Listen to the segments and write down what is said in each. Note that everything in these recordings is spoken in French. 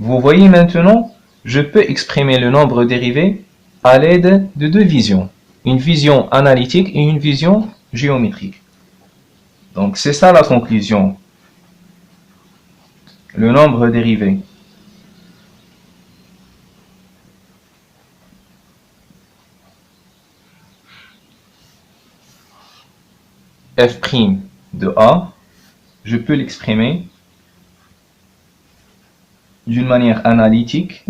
Vous voyez maintenant, je peux exprimer le nombre dérivé à l'aide de deux visions. Une vision analytique et une vision géométrique. Donc c'est ça la conclusion. Le nombre dérivé f' de A, je peux l'exprimer d'une manière analytique,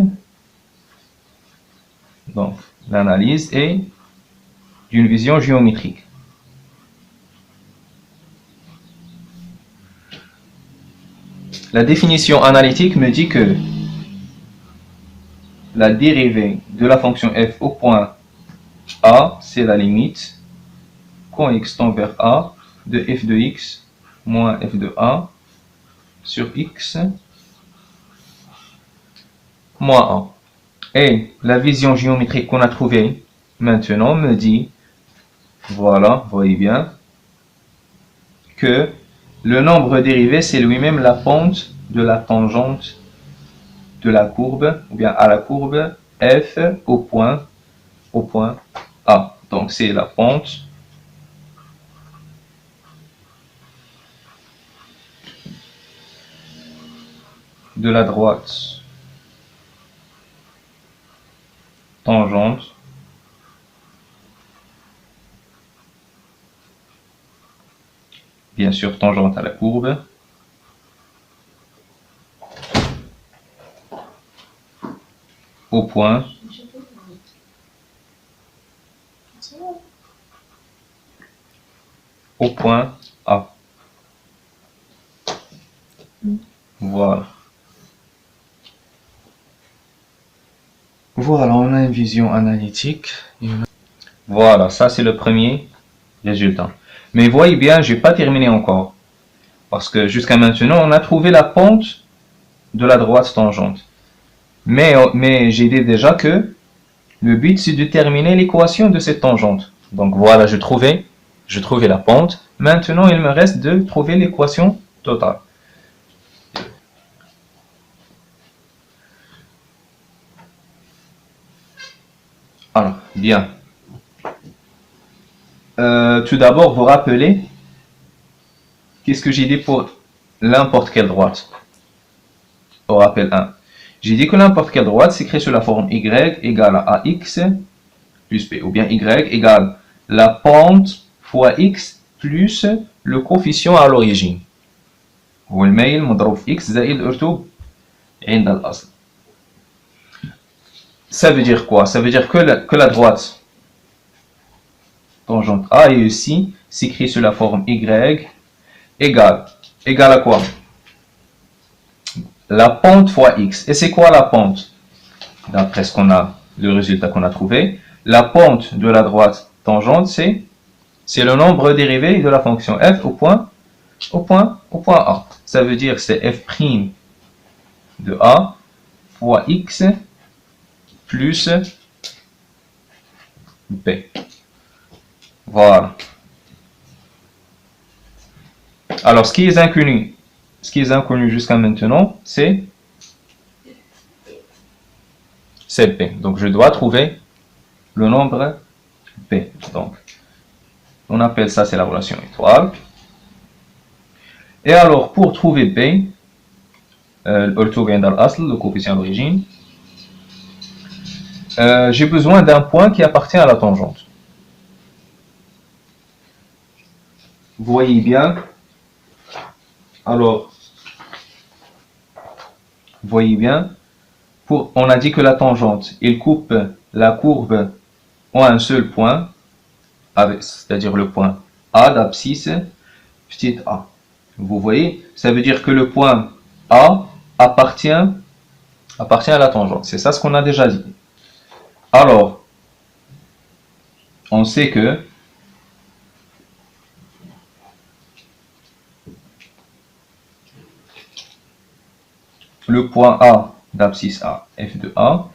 donc l'analyse, et d'une vision géométrique. La définition analytique me dit que la dérivée de la fonction f au point A, c'est la limite, quand x tend vers A, de f de x moins f de A sur x moins A. Et la vision géométrique qu'on a trouvée maintenant me dit, voilà, voyez bien, que le nombre dérivé, c'est lui-même la pente de la tangente de la courbe, ou bien à la courbe f au point A. Donc c'est la pente de la droite tangente bien sûr tangente à la courbe au point A. Voilà. Voilà, on a une vision analytique. Voilà, ça c'est le premier résultat. Mais voyez bien, j'ai pas terminé encore. Parce que jusqu'à maintenant, on a trouvé la pente de la droite tangente. Mais j'ai dit déjà que le but c'est de déterminer l'équation de cette tangente. Donc voilà, je trouvais la pente. Maintenant, il me reste de trouver l'équation totale. Alors, bien. Tout d'abord, vous rappelez qu'est-ce que j'ai dit pour n'importe quelle droite au rappel 1. J'ai dit que n'importe quelle droite s'écrit sous la forme y égale à ax plus b, ou bien y égale la pente fois x plus le coefficient à l'origine. هو الميل مضروب في x زائد أرتوب عند الأصل. Ça veut dire quoi? Ça veut dire que la droite tangente A et ici s'écrit sous la forme y égale à quoi? La pente fois x. Et c'est quoi la pente? D'après le résultat qu'on a trouvé, la pente de la droite tangente, c'est le nombre dérivé de la fonction f au point A. Ça veut dire que c'est f' de A fois x plus b. Voilà. Alors, ce qui est inconnu jusqu'à maintenant, c'est b. Donc, je dois trouver le nombre b. Donc, on appelle ça, c'est la relation étoile. Et alors, pour trouver b, le coefficient d'origine, j'ai besoin d'un point qui appartient à la tangente. Vous voyez bien. Alors, voyez bien, on a dit que la tangente, il coupe la courbe en un seul point, c'est-à-dire le point A d'abscisse petit a. Vous voyez, ça veut dire que le point A appartient à la tangente. C'est ça ce qu'on a déjà dit. Alors, on sait que le point A d'abscisse A, f de A,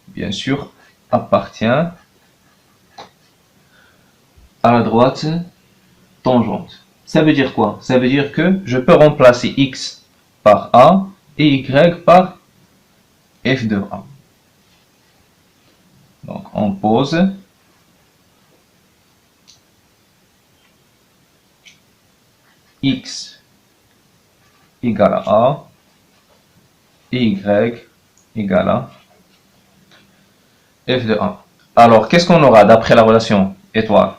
bien sûr, appartient à la droite tangente. Ça veut dire quoi? Ça veut dire que je peux remplacer x par A et y par f de a. Donc on pose x égale à a et y égale à f de a. Alors, qu'est-ce qu'on aura d'après la relation étoile?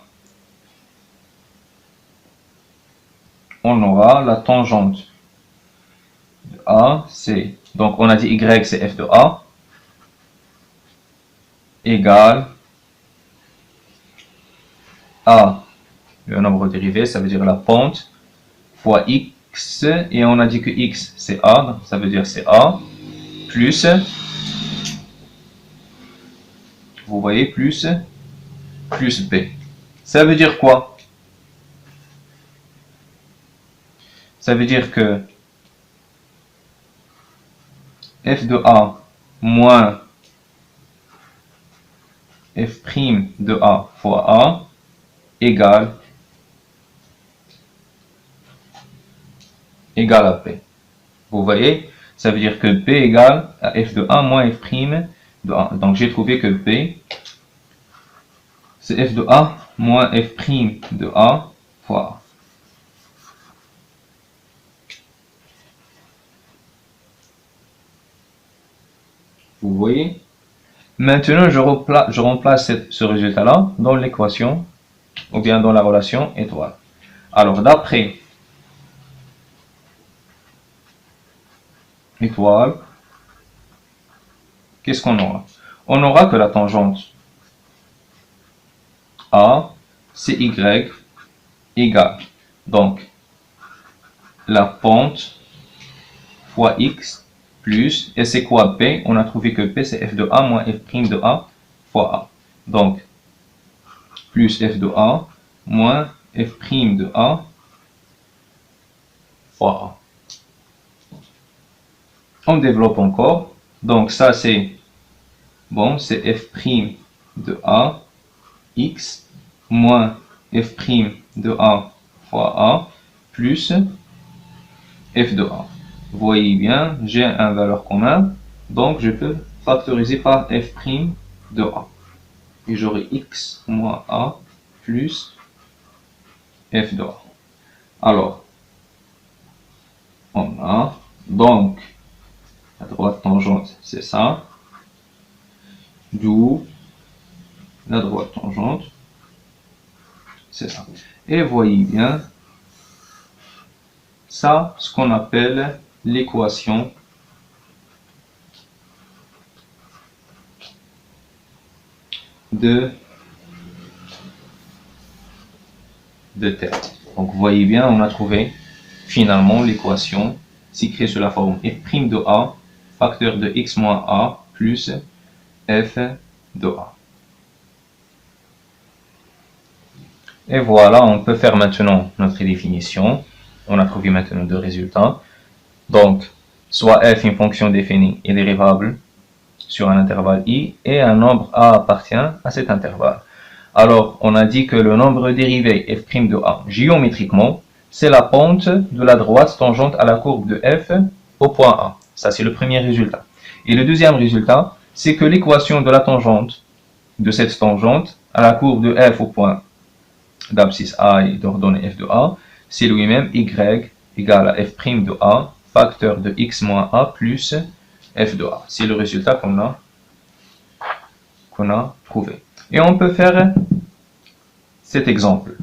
On aura la tangente de a, c'est, donc on a dit y, c'est f de a, égale a, le nombre dérivé, ça veut dire la pente, fois x, et on a dit que x c'est a, donc ça veut dire c'est a, plus, vous voyez, plus b. Ça veut dire quoi? Ça veut dire que f de a moins f' de a fois a égale à p. Vous voyez? Ça veut dire que p égale à f de a moins f' de a. Donc j'ai trouvé que p, c'est f de a moins f' de a fois a. Vous voyez? Maintenant, je remplace ce résultat-là dans l'équation, ou bien dans la relation étoile. Alors, d'après étoile, qu'est-ce qu'on aura? On aura que la tangente A, c'est y égale. Donc, la pente fois x plus, et c'est quoi p? On a trouvé que p c'est f de a moins f' de a fois a. Donc, plus f de a moins f' de a fois a. On développe encore. Donc ça c'est, bon, c'est f' de a x moins f' de a fois a plus f de a. Vous voyez bien, j'ai un valeur commun, donc je peux factoriser par f' de a. Et j'aurai x moins a plus f de a. Alors, on a donc la droite tangente, c'est ça. D'où la droite tangente, c'est ça. Et voyez bien, ça, ce qu'on appelle l'équation de terre. Donc, vous voyez bien, on a trouvé finalement l'équation s'écrit sous la forme f' de a, facteur de x moins a, plus f de a. Et voilà, on peut faire maintenant notre définition. On a trouvé maintenant deux résultats. Donc, soit f une fonction définie et dérivable sur un intervalle i, et un nombre a appartient à cet intervalle. Alors, on a dit que le nombre dérivé f' de a, géométriquement, c'est la pente de la droite tangente à la courbe de f au point A. Ça, c'est le premier résultat. Et le deuxième résultat, c'est que l'équation de la tangente, de cette tangente, à la courbe de f au point d'abscisse A et d'ordonnée f de a, c'est lui-même y égale à f' de a, facteur de x moins a plus f de a. C'est le résultat qu'on a trouvé. Et on peut faire cet exemple.